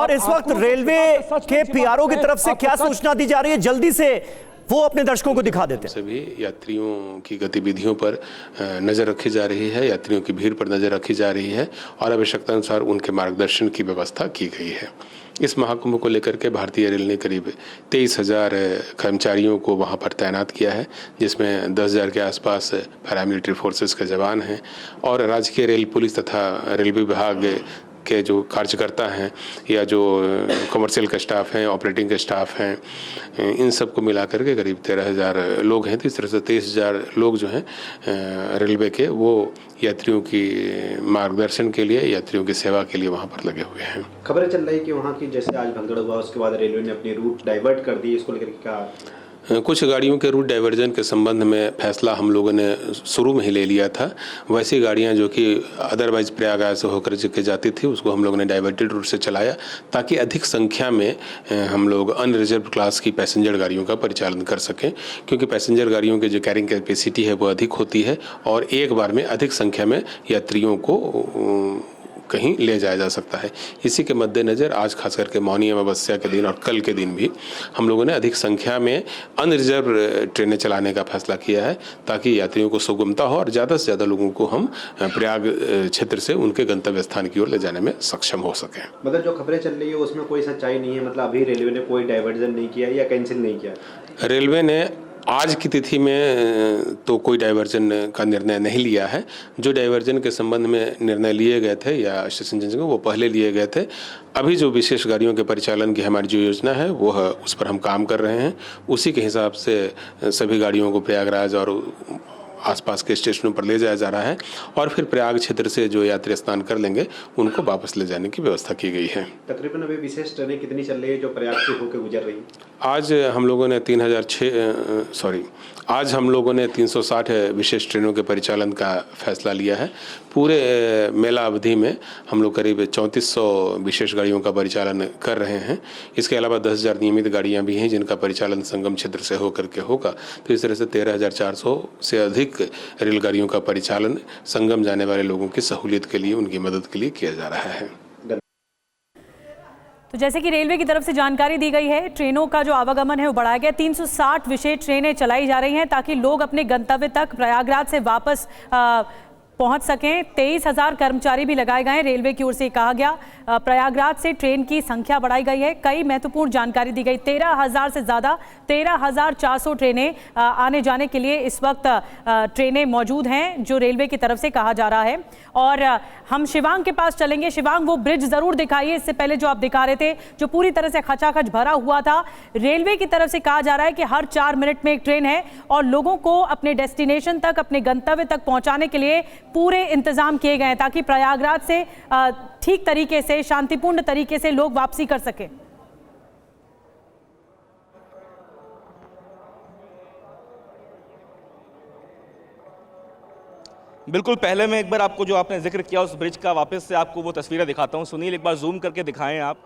और इस वक्त रेलवे के पीआरओ की तरफ से क्या सूचना दी जा रही है, जल्दी से वो अपने दर्शकों को दिखा देते हैं। सभी यात्रियों की गतिविधियों पर नजर रखी जा रही है, यात्रियों की भीड़ पर नजर रखी जा रही है और आवश्यकता अनुसार उनके मार्गदर्शन की व्यवस्था की गई है। इस महाकुंभ को लेकर के भारतीय रेल ने करीब 23,000 कर्मचारियों को वहां पर तैनात किया है, जिसमें 10,000 के आसपास पैरामिलिट्री फोर्सेस के जवान हैं और राजकीय रेल पुलिस तथा रेलवे विभाग के जो कार्यकर्ता हैं या जो कमर्शियल का स्टाफ हैं, ऑपरेटिंग के स्टाफ हैं, इन सबको मिलाकर के करीब 13,000 लोग हैं। तो इस तरह से 23,000 लोग जो हैं रेलवे के, वो यात्रियों की मार्गदर्शन के लिए, यात्रियों की सेवा के लिए वहाँ पर लगे हुए हैं। खबरें चल रही है कि वहाँ की जैसे आज भगदड़ हुआ उसके बाद रेलवे ने अपनी रूट डाइवर्ट कर दी, इसको लेकर क्या? कुछ गाड़ियों के रूट डाइवर्जन के संबंध में फैसला हम लोगों ने शुरू में ही ले लिया था। वैसी गाड़ियां जो कि अदरवाइज प्रयागराज से होकर के जाती थी, उसको हम लोगों ने डाइवर्टेड रूट से चलाया ताकि अधिक संख्या में हम लोग अनरिजर्व क्लास की पैसेंजर गाड़ियों का परिचालन कर सकें, क्योंकि पैसेंजर गाड़ियों की जो कैरिंग कैपेसिटी है वो अधिक होती है और एक बार में अधिक संख्या में यात्रियों को कहीं ले जाया जा सकता है। इसी के मद्देनज़र आज खास करके मौनी अमावस्या के दिन और कल के दिन भी हम लोगों ने अधिक संख्या में अनरिजर्व ट्रेनें चलाने का फैसला किया है ताकि यात्रियों को सुगमता हो और ज़्यादा से ज़्यादा लोगों को हम प्रयाग क्षेत्र से उनके गंतव्य स्थान की ओर ले जाने में सक्षम हो सकें। मतलब जो खबरें चल रही है उसमें कोई सच्चाई नहीं है, मतलब अभी रेलवे ने कोई डाइवर्जन नहीं किया या कैंसिल नहीं किया? रेलवे ने आज की तिथि में तो कोई डाइवर्जन का निर्णय नहीं लिया है। जो डाइवर्जन के संबंध में निर्णय लिए गए थे या स्टेशन जंक्शन वो पहले लिए गए थे। अभी जो विशेष गाड़ियों के परिचालन की हमारी जो योजना है वो है, उस पर हम काम कर रहे हैं। उसी के हिसाब से सभी गाड़ियों को प्रयागराज और आसपास के स्टेशनों पर ले जाया जा रहा है और फिर प्रयाग क्षेत्र से जो यात्री स्नान कर लेंगे उनको वापस ले जाने की व्यवस्था की गई है। तकरीबन अभी विशेष ट्रेनें कितनी चल रही है जो प्रयाग से होकर गुजर रही है? आज हम लोगों ने 360 विशेष ट्रेनों के परिचालन का फैसला लिया है। पूरे मेला अवधि में हम लोग करीब 3400 विशेष गाड़ियों का परिचालन कर रहे हैं। इसके अलावा 10,000 नियमित गाड़ियां भी हैं जिनका परिचालन संगम क्षेत्र से होकर के होगा। तो इस तरह से 13,400 से अधिक रेलगाड़ियों का परिचालन संगम जाने वाले लोगों की सहूलियत के लिए, उनकी मदद के लिए किया जा रहा है। तो जैसे कि रेलवे की तरफ से जानकारी दी गई है, ट्रेनों का जो आवागमन है वो बढ़ाया गया। 360 विशेष ट्रेनें चलाई जा रही हैं ताकि लोग अपने गंतव्य तक प्रयागराज से वापस पहुंच सकें। 23,000 कर्मचारी भी लगाए गए हैं। रेलवे की ओर से कहा गया प्रयागराज से ट्रेन की संख्या बढ़ाई गई है। कई महत्वपूर्ण जानकारी दी गई। 13,000 से ज़्यादा 13,400 ट्रेनें आने जाने के लिए इस वक्त ट्रेनें मौजूद हैं, जो रेलवे की तरफ से कहा जा रहा है। और हम शिवांग के पास चलेंगे। शिवांग, वो ब्रिज ज़रूर दिखाइए इससे पहले जो आप दिखा रहे थे, जो पूरी तरह से खचाखच भरा हुआ था। रेलवे की तरफ से कहा जा रहा है कि हर 4 मिनट में एक ट्रेन है और लोगों को अपने डेस्टिनेशन तक, अपने गंतव्य तक पहुंचाने के लिए पूरे इंतजाम किए गए हैं ताकि प्रयागराज से ठीक तरीके से, शांतिपूर्ण तरीके से लोग वापसी कर सकें। बिल्कुल, पहले मैं एक बार आपको जो आपने जिक्र किया उस ब्रिज का वापस से आपको वो तस्वीरें दिखाता हूं। सुनील, एक बार जूम करके दिखाएं आप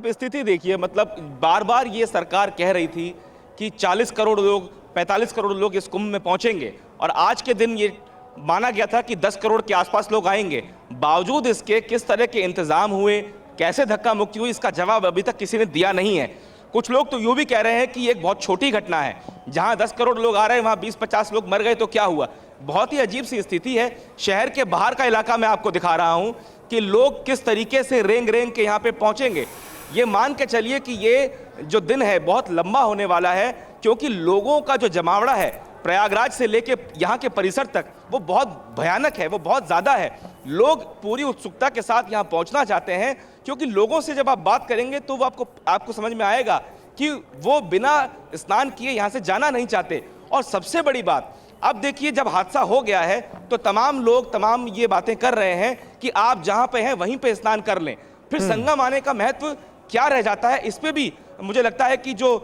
स्थिति देखिए। मतलब बार बार ये सरकार कह रही थी कि 40 करोड़ लोग, 45 करोड़ लोग इस कुंभ में पहुंचेंगे और आज के दिन ये माना गया था कि 10 करोड़ के आसपास लोग आएंगे। बावजूद इसके किस तरह के इंतजाम हुए, कैसे धक्का मुक्ति हुई, इसका जवाब अभी तक किसी ने दिया नहीं है। कुछ लोग तो यूँ भी कह रहे हैं कि एक बहुत छोटी घटना है, जहां 10 करोड़ लोग आ रहे हैं वहां 20-50 लोग मर गए तो क्या हुआ। बहुत ही अजीब सी स्थिति है। शहर के बाहर का इलाका मैं आपको दिखा रहा हूं कि लोग किस तरीके से रेंग रेंग के यहाँ पे पहुंचेंगे। ये मान के चलिए कि ये जो दिन है बहुत लंबा होने वाला है, क्योंकि लोगों का जो जमावड़ा है प्रयागराज से लेके यहाँ के परिसर तक वो बहुत भयानक है, वो बहुत ज़्यादा है। लोग पूरी उत्सुकता के साथ यहाँ पहुँचना चाहते हैं, क्योंकि लोगों से जब आप बात करेंगे तो वो आपको समझ में आएगा कि वो बिना स्नान किए यहाँ से जाना नहीं चाहते। और सबसे बड़ी बात, अब देखिए जब हादसा हो गया है तो तमाम ये बातें कर रहे हैं कि आप जहाँ पे हैं वहीं पे स्नान कर लें। फिर संगम आने का महत्व क्या रह जाता है, इस पे भी मुझे लगता है कि जो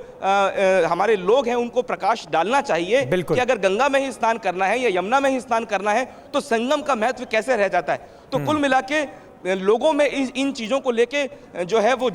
हमारे लोग हैं उनको प्रकाश डालना चाहिए कि अगर गंगा में ही स्नान करना है या यमुना में ही स्नान करना है तो संगम का महत्व कैसे रह जाता है। तो कुल मिला के लोगों में इन चीज़ों को लेके जो है वो